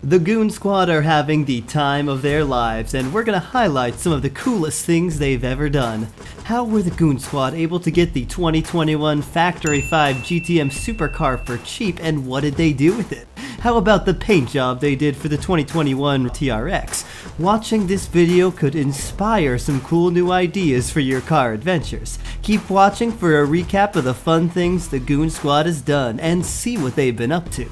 The Goon Squad are having the time of their lives, and we're gonna highlight some of the coolest things they've ever done. How were the Goon Squad able to get the 2021 Factory 5 GTM supercar for cheap, and what did they do with it? How about the paint job they did for the 2021 TRX? Watching this video could inspire some cool new ideas for your car adventures. Keep watching for a recap of the fun things the Goon Squad has done, and see what they've been up to.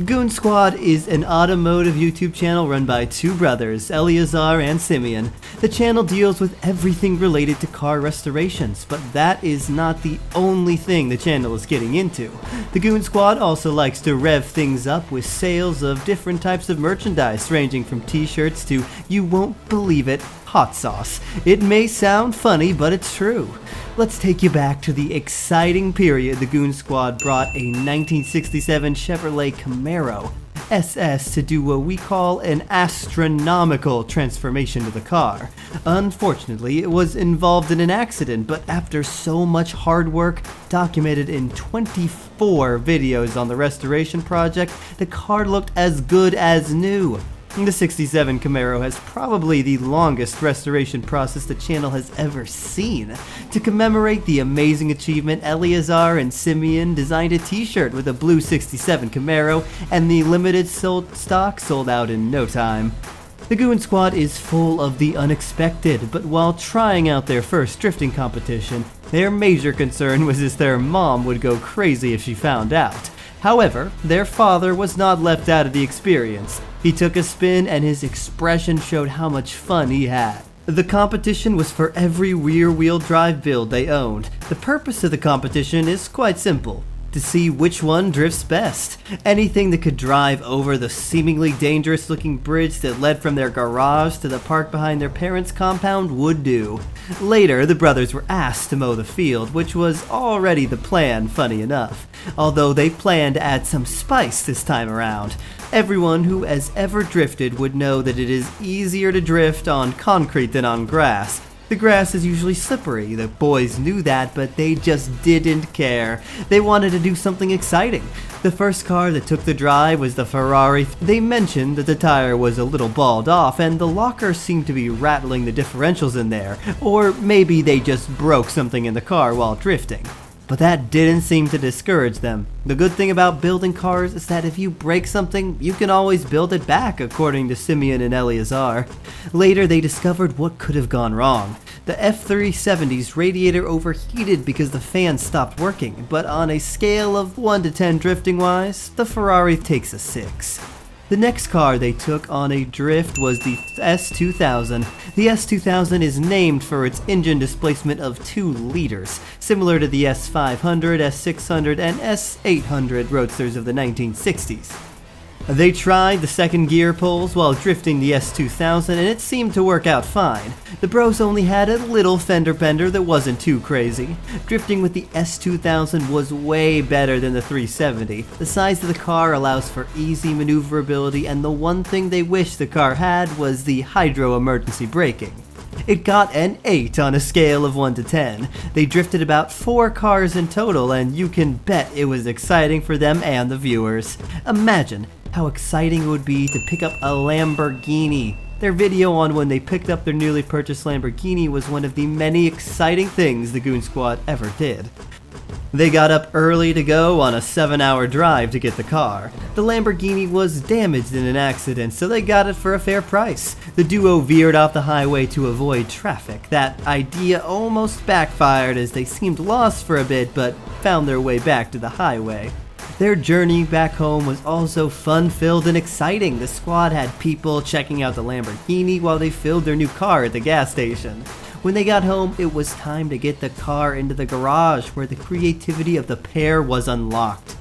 Goon Squad is an automotive YouTube channel run by two brothers, Eleazar and Simeon. The channel deals with everything related to car restorations, but that is not the only thing the channel is getting into. The Goon Squad also likes to rev things up with sales of different types of merchandise, ranging from t-shirts to, you won't believe it, hot sauce. It may sound funny, but it's true. Let's take you back to the exciting period the Goon Squad brought a 1967 Chevrolet Camaro SS to do what we call an astronomical transformation to the car. Unfortunately, it was involved in an accident, but after so much hard work, documented in 24 videos on the restoration project, the car looked as good as new. The 67 Camaro has probably the longest restoration process the channel has ever seen. To commemorate the amazing achievement, Eleazar and Simeon designed a t-shirt with a blue 67 Camaro, and the limited stock sold out in no time. The Goon Squad is full of the unexpected, but while trying out their first drifting competition, their major concern was if their mom would go crazy if she found out. However, their father was not left out of the experience. He took a spin and his expression showed how much fun he had. The competition was for every rear-wheel drive build they owned. The purpose of the competition is quite simple: to see which one drifts best. Anything that could drive over the seemingly dangerous looking bridge that led from their garage to the park behind their parents' compound would do. Later, the brothers were asked to mow the field, which was already the plan, funny enough. Although they planned to add some spice this time around. Everyone who has ever drifted would know that it is easier to drift on concrete than on grass. The grass is usually slippery. The boys knew that, but they just didn't care. They wanted to do something exciting. The first car that took the drive was the Ferrari. They mentioned that the tire was a little balled off and the locker seemed to be rattling the differentials in there, or maybe they just broke something in the car while drifting. But that didn't seem to discourage them. The good thing about building cars is that if you break something, you can always build it back, according to Simeon and Eleazar. Later, they discovered what could have gone wrong. The F-370's radiator overheated because the fan stopped working, but on a scale of 1 to 10 drifting-wise, the Ferrari takes a 6. The next car they took on a drift was the S2000. The S2000 is named for its engine displacement of 2 liters, similar to the S500, S600, and S800 roadsters of the 1960s. They tried the second gear pulls while drifting the S2000 and it seemed to work out fine. The bros only had a little fender bender that wasn't too crazy. Drifting with the S2000 was way better than the 370. The size of the car allows for easy maneuverability, and the one thing they wish the car had was the hydro emergency braking. It got an 8 on a scale of 1 to 10. They drifted about 4 cars in total, and you can bet it was exciting for them and the viewers. Imagine how exciting it would be to pick up a Lamborghini. Their video on when they picked up their newly purchased Lamborghini was one of the many exciting things the Goon Squad ever did. They got up early to go on a 7-hour drive to get the car. The Lamborghini was damaged in an accident, so they got it for a fair price. The duo veered off the highway to avoid traffic. That idea almost backfired as they seemed lost for a bit, but found their way back to the highway. Their journey back home was also fun-filled and exciting. The squad had people checking out the Lamborghini while they filled their new car at the gas station. When they got home, it was time to get the car into the garage, where the creativity of the pair was unlocked.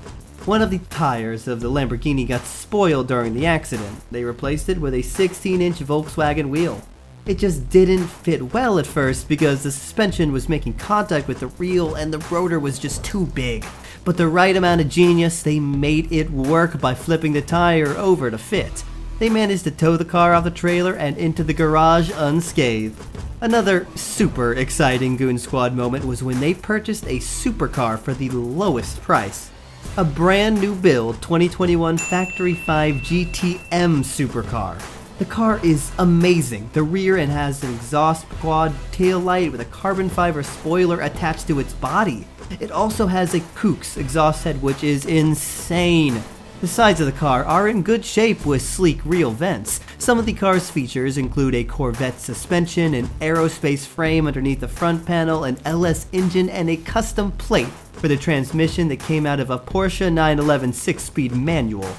One of the tires of the Lamborghini got spoiled during the accident. They replaced it with a 16-inch Volkswagen wheel. It just didn't fit well at first because the suspension was making contact with the wheel and the rotor was just too big. But the right amount of genius, they made it work by flipping the tire over to fit. They managed to tow the car off the trailer and into the garage unscathed. Another super exciting Goon Squad moment was when they purchased a supercar for the lowest price. A brand new build 2021 Factory 5 GTM supercar. The car is amazing. The rear end has an exhaust quad taillight with a carbon fiber spoiler attached to its body. It also has a Kooks exhaust head, which is insane. The sides of the car are in good shape with sleek real vents. Some of the car's features include a Corvette suspension, an aerospace frame underneath the front panel, an LS engine, and a custom plate for the transmission that came out of a Porsche 911 6-speed manual.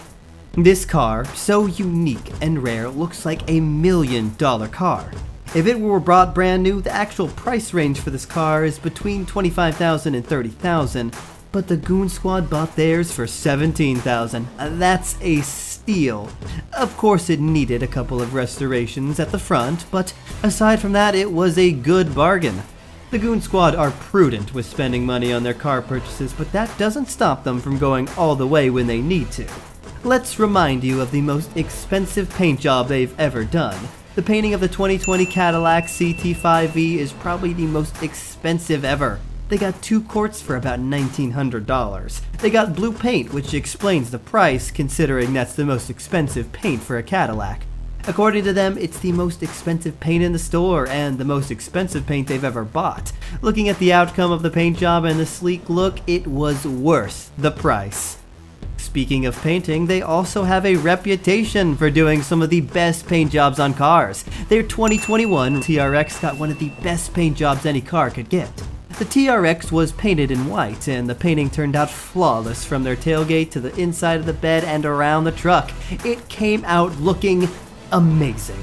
This car, so unique and rare, looks like a $1 million car. If it were brought brand new, the actual price range for this car is between $25,000 and $30,000, but the Goon Squad bought theirs for $17,000. That's a steal. Of course, it needed a couple of restorations at the front, but aside from that, it was a good bargain. The Goon Squad are prudent with spending money on their car purchases, but that doesn't stop them from going all the way when they need to. Let's remind you of the most expensive paint job they've ever done. The painting of the 2020 Cadillac CT5e is probably the most expensive ever. They got 2 quarts for about $1,900. They got blue paint, which explains the price considering that's the most expensive paint for a Cadillac. According to them, it's the most expensive paint in the store and the most expensive paint they've ever bought. Looking at the outcome of the paint job and the sleek look, it was worth the price. Speaking of painting, they also have a reputation for doing some of the best paint jobs on cars. Their 2021 TRX got one of the best paint jobs any car could get. The TRX was painted in white, and the painting turned out flawless from their tailgate to the inside of the bed and around the truck. It came out looking amazing.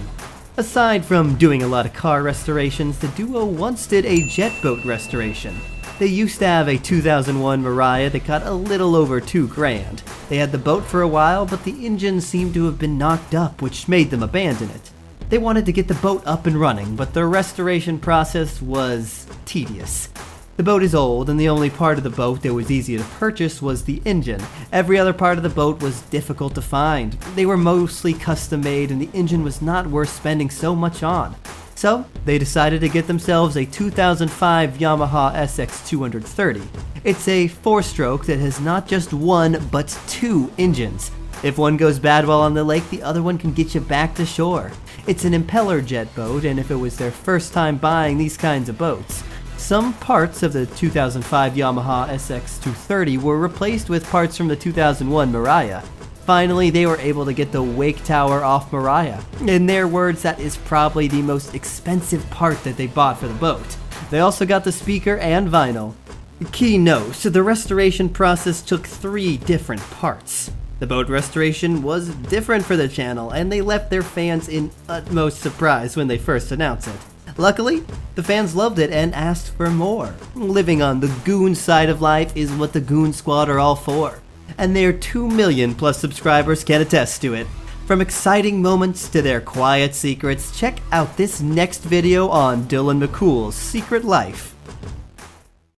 Aside from doing a lot of car restorations, the duo once did a jet boat restoration. They used to have a 2001 Mariah that got a little over $2,000. They had the boat for a while, but the engine seemed to have been knocked up, which made them abandon it. They wanted to get the boat up and running, but the restoration process was tedious. The boat is old, and the only part of the boat that was easy to purchase was the engine. Every other part of the boat was difficult to find. They were mostly custom made, and the engine was not worth spending so much on. So, they decided to get themselves a 2005 Yamaha SX230. It's a 4-stroke that has not just one, but 2 engines. If one goes bad while on the lake, the other one can get you back to shore. It's an impeller jet boat, and if it was their first time buying these kinds of boats, some parts of the 2005 Yamaha SX230 were replaced with parts from the 2001 Mariah. Finally, they were able to get the wake tower off Mariah. In their words, that is probably the most expensive part that they bought for the boat. They also got the speaker and vinyl. Key note, so the restoration process took 3 different parts. The boat restoration was different for the channel, and they left their fans in utmost surprise when they first announced it. Luckily, the fans loved it and asked for more. Living on the Goon side of life is what the Goon Squad are all for, and their 2 million plus subscribers can attest to it. From exciting moments to their quiet secrets, check out this next video on Dylan McCool's secret life.